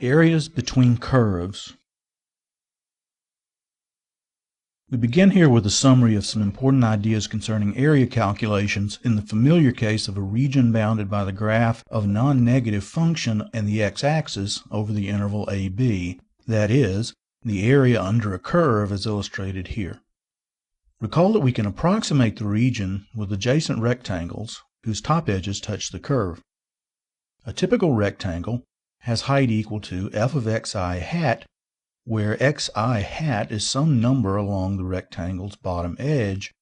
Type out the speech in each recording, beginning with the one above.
Areas between curves. We begin here with a summary of some important ideas concerning area calculations in the familiar case of a region bounded by the graph of a non-negative function and the x-axis over the interval AB, that is, the area under a curve as illustrated here. Recall that we can approximate the region with adjacent rectangles whose top edges touch the curve. A typical rectangle has height equal to f of xi hat, where xi hat is some number along the rectangle's bottom edge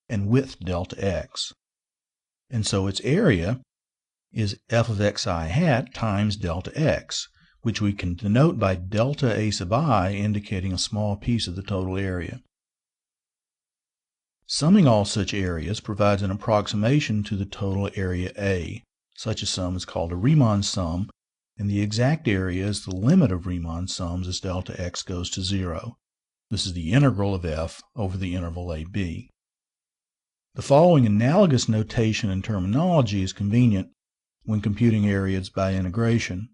and width delta x. And so its area is f of xi hat times delta x, which we can denote by delta a sub I, indicating a small piece of the total area. Summing all such areas provides an approximation to the total area A. Such a sum is called a Riemann sum, and the exact area is the limit of Riemann sums as delta x goes to 0. This is the integral of f over the interval AB. The following analogous notation and terminology is convenient when computing areas by integration.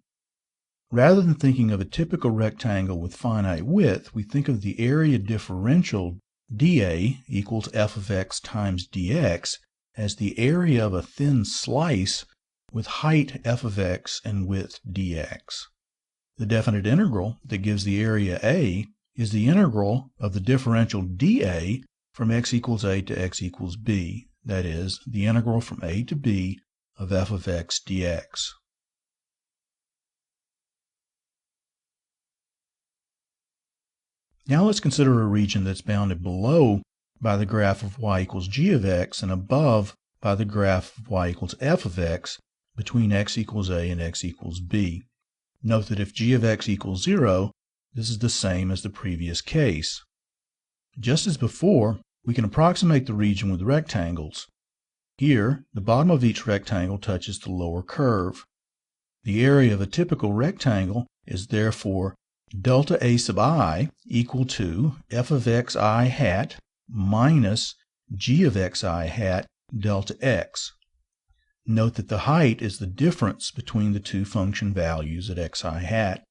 Rather than thinking of a typical rectangle with finite width, we think of the area differential dA equals f of x times dx as the area of a thin slice with height f of x and width dx. The definite integral that gives the area A is the integral of the differential dA from x equals a to x equals b, that is, the integral from a to b of f of x dx. Now let's consider a region that's bounded below by the graph of y equals g of x and above by the graph of y equals f of x between x equals a and x equals b. Note that if g of x equals 0, this is the same as the previous case. Just as before, we can approximate the region with rectangles. Here, the bottom of each rectangle touches the lower curve. The area of a typical rectangle is therefore delta a sub I equal to f of xi hat minus g of xi hat delta x. Note that the height is the difference between the two function values at xi hat.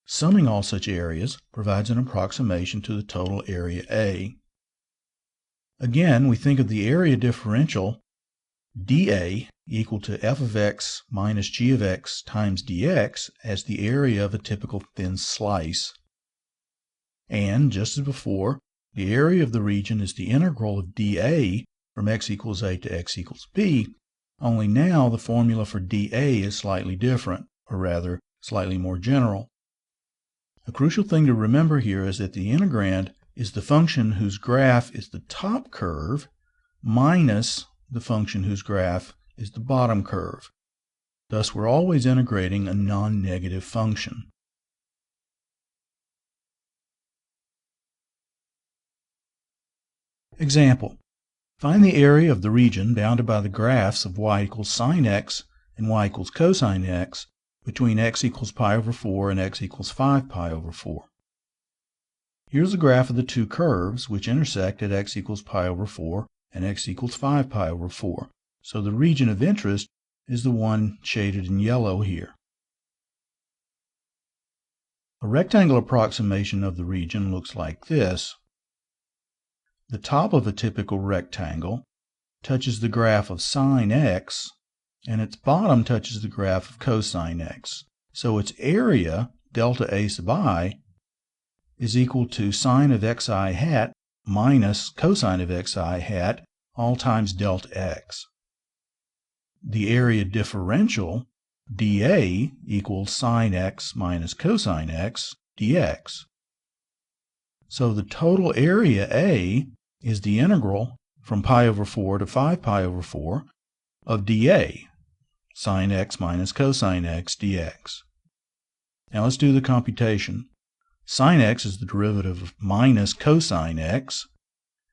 Summing all such areas provides an approximation to the total area A. Again, we think of the area differential dA equal to f of x minus g of x times dx as the area of a typical thin slice. And, just as before, the area of the region is the integral of dA from x equals a to x equals b, only now the formula for dA is slightly different, or rather, slightly more general. A crucial thing to remember here is that the integrand is the function whose graph is the top curve minus the function whose graph is the bottom curve. Thus, we're always integrating a non-negative function. Example. Find the area of the region bounded by the graphs of y equals sine x and y equals cosine x between x equals pi over 4 and x equals 5 pi over 4. Here's a graph of the two curves which intersect at x equals pi over 4 and x equals 5 pi over 4. So the region of interest is the one shaded in yellow here. A rectangle approximation of the region looks like this. The top of a typical rectangle touches the graph of sine x, and its bottom touches the graph of cosine x. So its area, delta a sub I, is equal to sine of xi hat minus cosine of xi hat, all times delta x. The area differential, dA, equals sine x minus cosine x dx. So the total area A is the integral from pi over 4 to 5 pi over 4 of dA, sine x minus cosine x dx. Now let's do the computation. Sine x is the derivative of minus cosine x,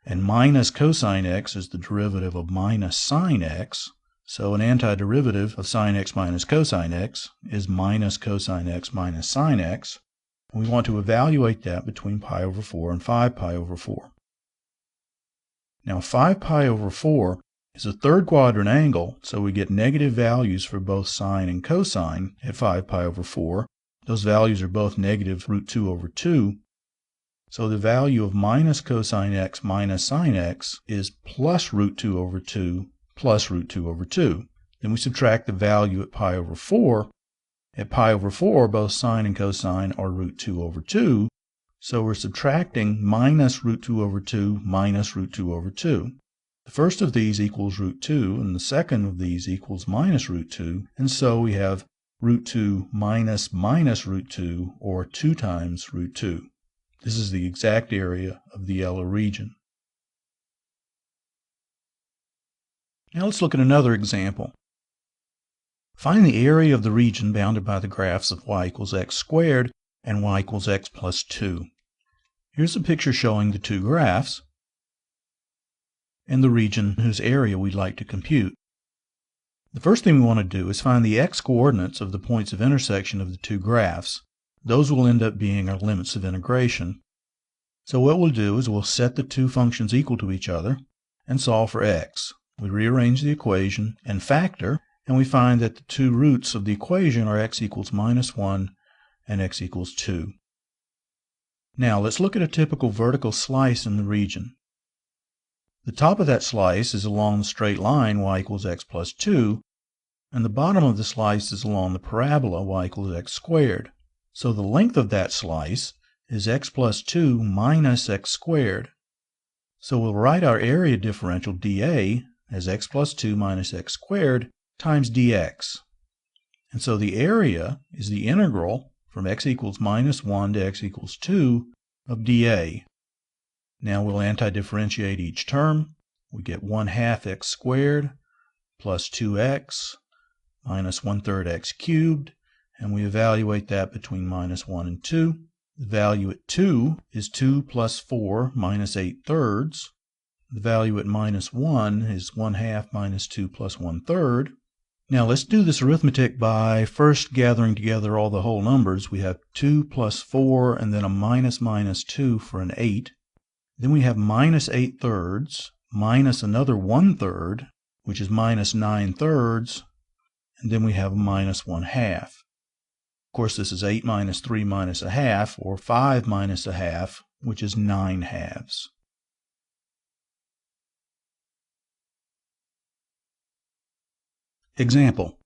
and minus cosine x is the derivative of minus sine x. So an antiderivative of sine x minus cosine x is minus cosine x minus sine x. We want to evaluate that between pi over 4 and 5 pi over 4. Now 5 pi over 4 is a third quadrant angle, so we get negative values for both sine and cosine at 5 pi over 4, Those values are both negative root 2 over 2. So the value of minus cosine x minus sine x is plus root 2 over 2 plus root 2 over 2. Then we subtract the value at pi over 4. At pi over 4, both sine and cosine are root 2 over 2. So we're subtracting minus root 2 over 2 minus root 2 over 2. The first of these equals root 2, and the second of these equals minus root 2. And so we have root 2 minus minus root 2, or 2 times root 2. This is the exact area of the yellow region. Now let's look at another example. Find the area of the region bounded by the graphs of y equals x squared and y equals x plus 2. Here's a picture showing the two graphs and the region whose area we'd like to compute. The first thing we want to do is find the x-coordinates of the points of intersection of the two graphs. Those will end up being our limits of integration. So what we'll do is we'll set the two functions equal to each other and solve for x. We rearrange the equation and factor, and we find that the two roots of the equation are x equals minus 1 and x equals 2. Now let's look at a typical vertical slice in the region. The top of that slice is along the straight line y equals x plus 2, and the bottom of the slice is along the parabola y equals x squared. So the length of that slice is x plus 2 minus x squared. So we'll write our area differential dA as x plus 2 minus x squared times dx. And so the area is the integral from x equals minus 1 to x equals 2 of dA. Now we'll antidifferentiate each term. We get 1/2 x squared plus 2x minus 1/3 x cubed, and we evaluate that between minus 1 and 2. The value at 2 is 2 plus 4 minus 8/3. The value at minus 1 is 1/2 minus 2 plus 1/3. Now let's do this arithmetic by first gathering together all the whole numbers. We have 2 plus 4 and then a minus minus 2 for an 8. Then we have minus 8/3 minus another 1/3, which is minus 9/3, and then we have a minus 1/2. Of course, this is 8 minus 3 minus a half, or 5 minus a half, which is 9/2. Example.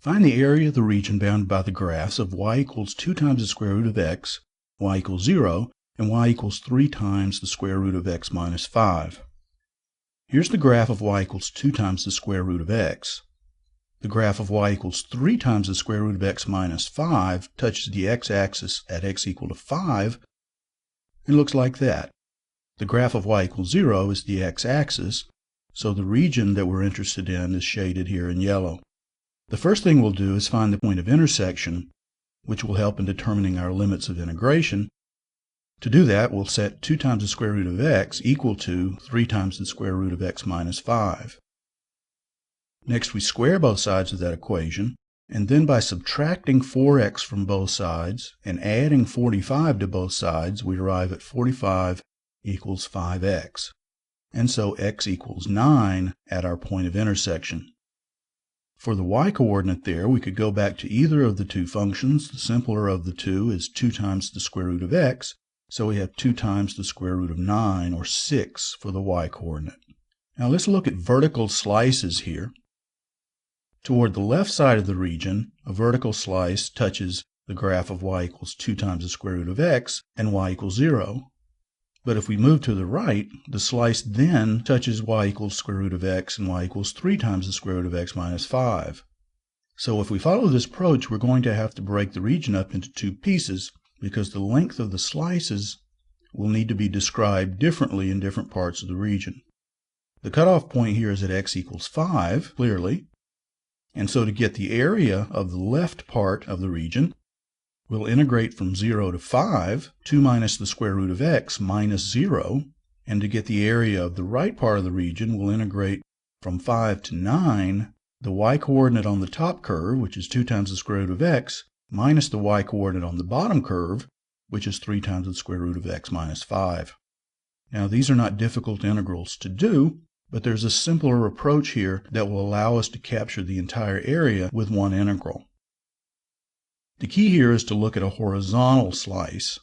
Find the area of the region bounded by the graphs of y equals 2 times the square root of x, y equals 0, and y equals 3 times the square root of x minus 5. Here's the graph of y equals 2 times the square root of x. The graph of y equals 3 times the square root of x minus 5 touches the x-axis at x equal to 5 and looks like that. The graph of y equals 0 is the x-axis, so the region that we're interested in is shaded here in yellow. The first thing we'll do is find the point of intersection, which will help in determining our limits of integration. To do that, we'll set 2 times the square root of x equal to 3 times the square root of x minus 5. Next, we square both sides of that equation, and then by subtracting 4x from both sides and adding 45 to both sides, we arrive at 45 equals 5x. And so x equals 9 at our point of intersection. For the y-coordinate there, we could go back to either of the two functions. The simpler of the two is 2 times the square root of x, so we have 2 times the square root of 9, or 6, for the y-coordinate. Now let's look at vertical slices here. Toward the left side of the region, a vertical slice touches the graph of y equals 2 times the square root of x and y equals 0. But if we move to the right, the slice then touches y equals square root of x and y equals 3 times the square root of x minus 5. So if we follow this approach, we're going to have to break the region up into two pieces, because the length of the slices will need to be described differently in different parts of the region. The cutoff point here is at x equals 5, clearly. And so to get the area of the left part of the region, we'll integrate from 0 to 5, 2 minus the square root of x minus 0. And to get the area of the right part of the region, we'll integrate from 5 to 9, the y-coordinate on the top curve, which is 2 times the square root of x, minus the y-coordinate on the bottom curve, which is 3 times the square root of x minus 5. Now these are not difficult integrals to do, but there's a simpler approach here that will allow us to capture the entire area with one integral. To The key here is to look at a horizontal slice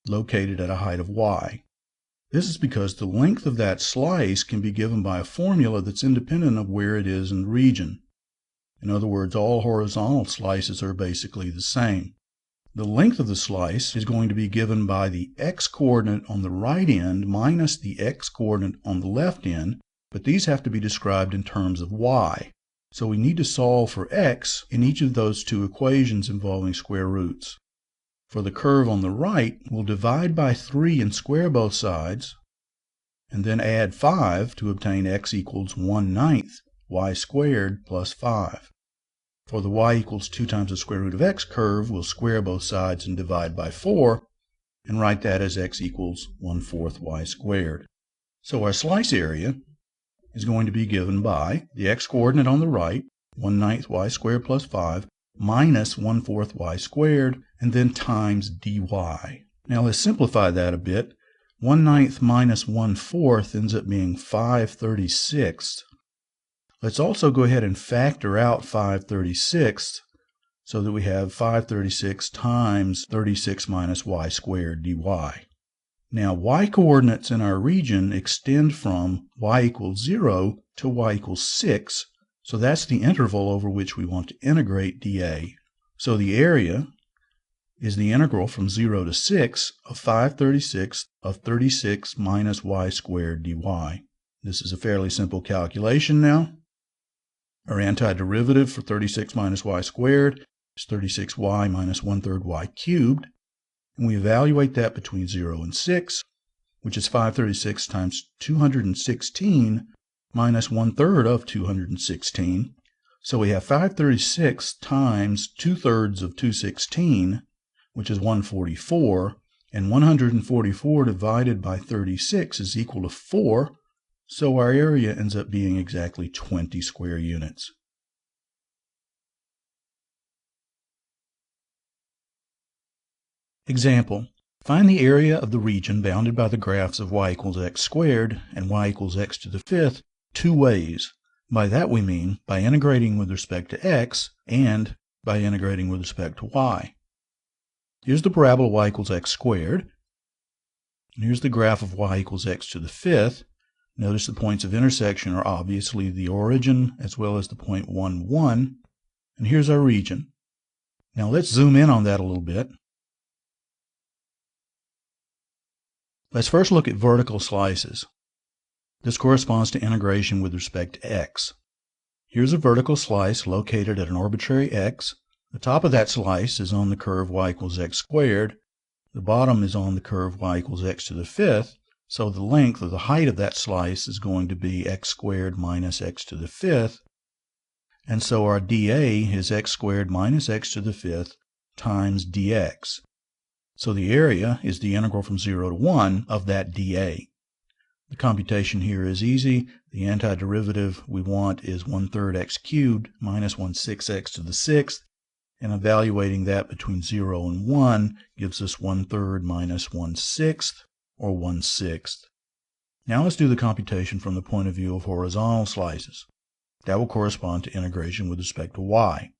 located at a height of y. This is because the length of that slice can be given by a formula that's independent of where it is in the region. In other words, all horizontal slices are basically the same. The length of the slice is going to be given by the x-coordinate on the right end minus the x-coordinate on the left end, but these have to be described in terms of y. So we need to solve for x in each of those two equations involving square roots. For the curve on the right, we'll divide by 3 and square both sides, and then add 5 to obtain x equals 1/9 y squared plus 5. For the y equals 2 times the square root of x curve, we'll square both sides and divide by 4, and write that as x equals 1/4 y squared. So our slice area is going to be given by the x-coordinate on the right, 1/9 y squared plus 5, minus 1/4 y squared, and then times dy. Now let's simplify that a bit. 1/9 minus 1/4 ends up being 5/36. Let's also go ahead and factor out 5/36 so that we have 5/36 times 36 minus y squared dy. Now y coordinates in our region extend from y equals 0 to y equals 6, so that's the interval over which we want to integrate dA. So the area is the integral from 0 to 6 of 5/36 of 36 minus y squared dy. This is a fairly simple calculation now. Our antiderivative for 36 minus y squared is 36y minus 1/3 y cubed. And we evaluate that between 0 and 6, which is 536 times 216 minus 1/3 of 216. So we have 536 times 2/3 of 216, which is 144, and 144 divided by 36 is equal to 4, so our area ends up being exactly 20 square units. Example: find the area of the region bounded by the graphs of y equals x squared and y equals x to the fifth two ways. By that we mean by integrating with respect to x and by integrating with respect to y. Here's the parabola y equals x squared, and here's the graph of y equals x to the fifth. Notice the points of intersection are obviously the origin as well as the point 1, 1, and here's our region. Now let's zoom in on that a little bit. Let's first look at vertical slices. This corresponds to integration with respect to x. Here's a vertical slice located at an arbitrary x. The top of that slice is on the curve y equals x squared. The bottom is on the curve y equals x to the fifth. So the length or the height of that slice is going to be x squared minus x to the fifth. And so our dA is x squared minus x to the fifth times dx. So the area is the integral from 0 to 1 of that dA. The computation here is easy. The antiderivative we want is 1/3 x cubed minus 1/6 x to the sixth. And evaluating that between 0 and 1 gives us 1/3 minus 1/6, or 1/6. Now let's do the computation from the point of view of horizontal slices. That will correspond to integration with respect to y.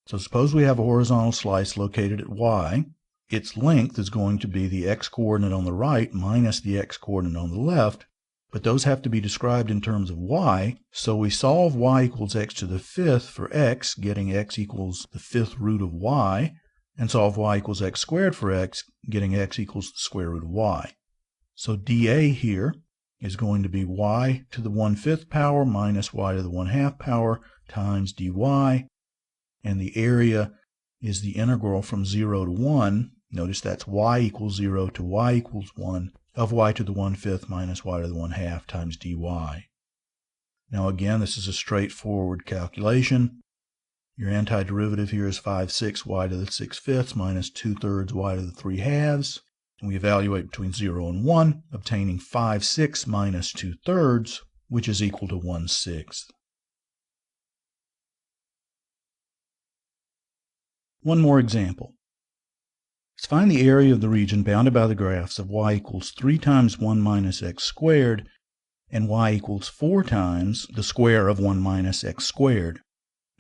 So suppose we have a horizontal slice located at y. Its length is going to be the x-coordinate on the right minus the x-coordinate on the left, but those have to be described in terms of y, so we solve y equals x to the fifth for x, getting x equals the fifth root of y, and solve y equals x squared for x, getting x equals the square root of y. So dA here is going to be y to the 1/5 power minus y to the 1/2 power times dy, and the area is the integral from 0 to 1. Notice that's y equals 0 to y equals 1 of y to the 1/5 minus y to the 1/2 times dy. Now again, this is a straightforward calculation. Your antiderivative here is 5/6 y to the 6/5 minus 2/3 y to the 3/2. And we evaluate between 0 and 1, obtaining 5/6 minus 2/3, which is equal to 1/6. One more example. Let's find the area of the region bounded by the graphs of y equals 3 times 1 minus x squared and y equals 4 times the square of 1 minus x squared.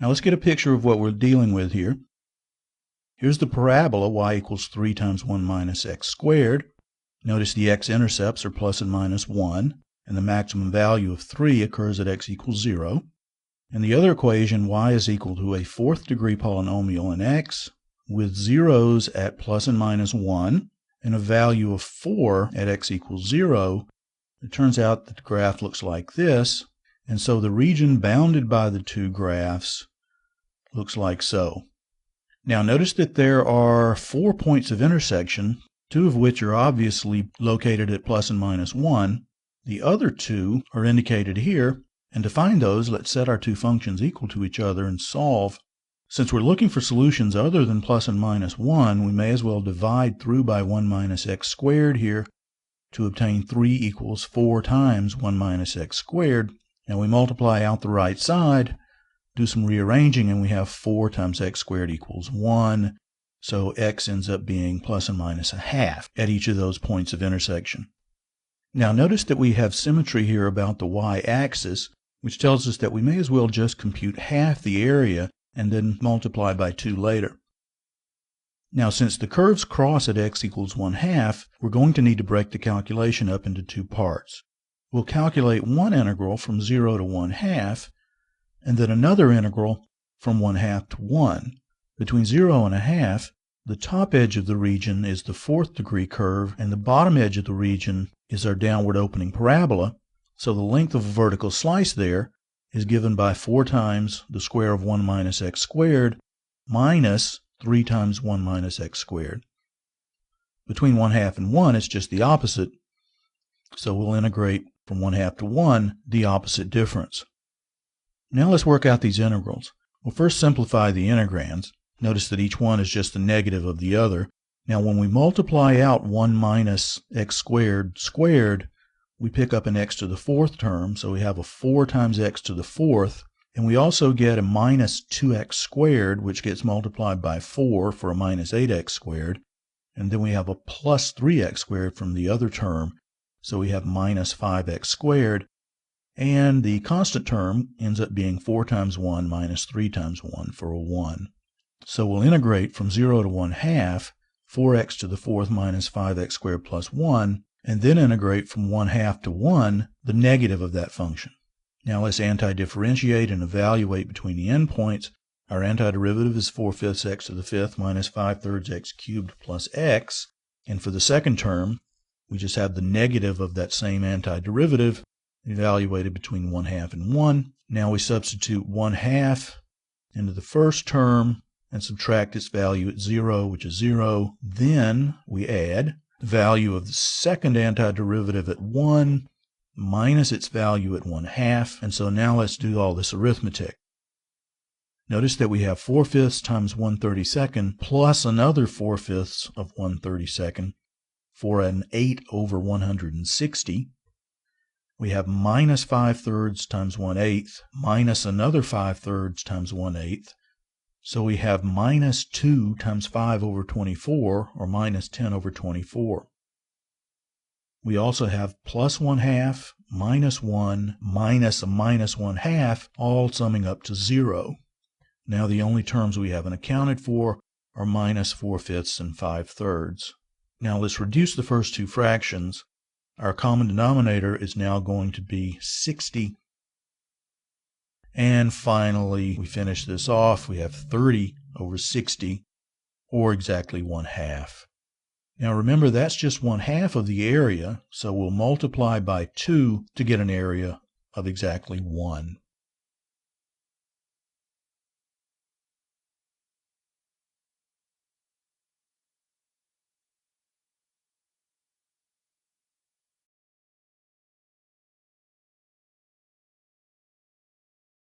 Now let's get a picture of what we're dealing with here. Here's the parabola y equals 3 times 1 minus x squared. Notice the x-intercepts are plus and minus 1, and the maximum value of 3 occurs at x equals 0. In the other equation, y is equal to a fourth degree polynomial in x with zeros at plus and minus 1 and a value of 4 at x equals 0. It turns out that the graph looks like this, and so the region bounded by the two graphs looks like so. Now notice that there are 4 points of intersection, 2 of which are obviously located at plus and minus 1. The other 2 are indicated here, and to find those, let's set our two functions equal to each other and solve. Since we're looking for solutions other than plus and minus 1, we may as well divide through by 1 minus x squared here to obtain 3 equals 4 times 1 minus x squared. Now we multiply out the right side, do some rearranging, and we have 4 times x squared equals 1. So x ends up being plus and minus a half at each of those points of intersection. Now notice that we have symmetry here about the y-axis, which tells us that we may as well just compute half the area and then multiply by 2 later. Now since the curves cross at x equals 1/2, we're going to need to break the calculation up into 2 parts. We'll calculate one integral from 0 to 1/2, and then another integral from 1/2 to 1. Between 0 and 1/2, the top edge of the region is the fourth degree curve, and the bottom edge of the region is our downward opening parabola. So the length of a vertical slice there is given by 4 times the square of 1 minus x squared minus 3 times 1 minus x squared. Between 1/2 and 1, it's just the opposite. So we'll integrate from 1/2 to 1, the opposite difference. Now let's work out these integrals. We'll first simplify the integrands. Notice that each one is just the negative of the other. Now when we multiply out 1 minus x squared squared, we pick up an x to the fourth term, so we have a 4 times x to the fourth, and we also get a minus 2x squared, which gets multiplied by 4 for a minus 8x squared, and then we have a plus 3x squared from the other term, so we have minus 5x squared, and the constant term ends up being 4 times 1 minus 3 times 1 for a 1. So we'll integrate from 0 to 1/2, 4x to the fourth minus 5x squared plus 1, and then integrate from 1/2 to 1, the negative of that function. Now let's antidifferentiate and evaluate between the endpoints. Our antiderivative is 4/5 x to the fifth minus 5/3 x cubed plus x, and for the second term, we just have the negative of that same antiderivative evaluated between 1/2 and 1. Now we substitute 1/2 into the first term and subtract its value at 0, which is 0. Then we add the value of the second antiderivative at 1 minus its value at 1/2. And so now let's do all this arithmetic. Notice that we have 4/5 times 1/32 plus another 4/5 of 1/32 for an 8 over 160. We have minus 5/3 times 1/8 minus another 5/3 times 1/8. So we have minus 2 times 5 over 24, or minus 10 over 24. We also have plus 1/2, minus 1, minus a minus 1/2, all summing up to 0. Now the only terms we haven't accounted for are minus 4/5 and 5/3. Now let's reduce the first two fractions. Our common denominator is now going to be 60. And finally, we finish this off. We have 30 over 60, or exactly 1/2. Now remember, that's just 1/2 of the area, so we'll multiply by 2 to get an area of exactly 1.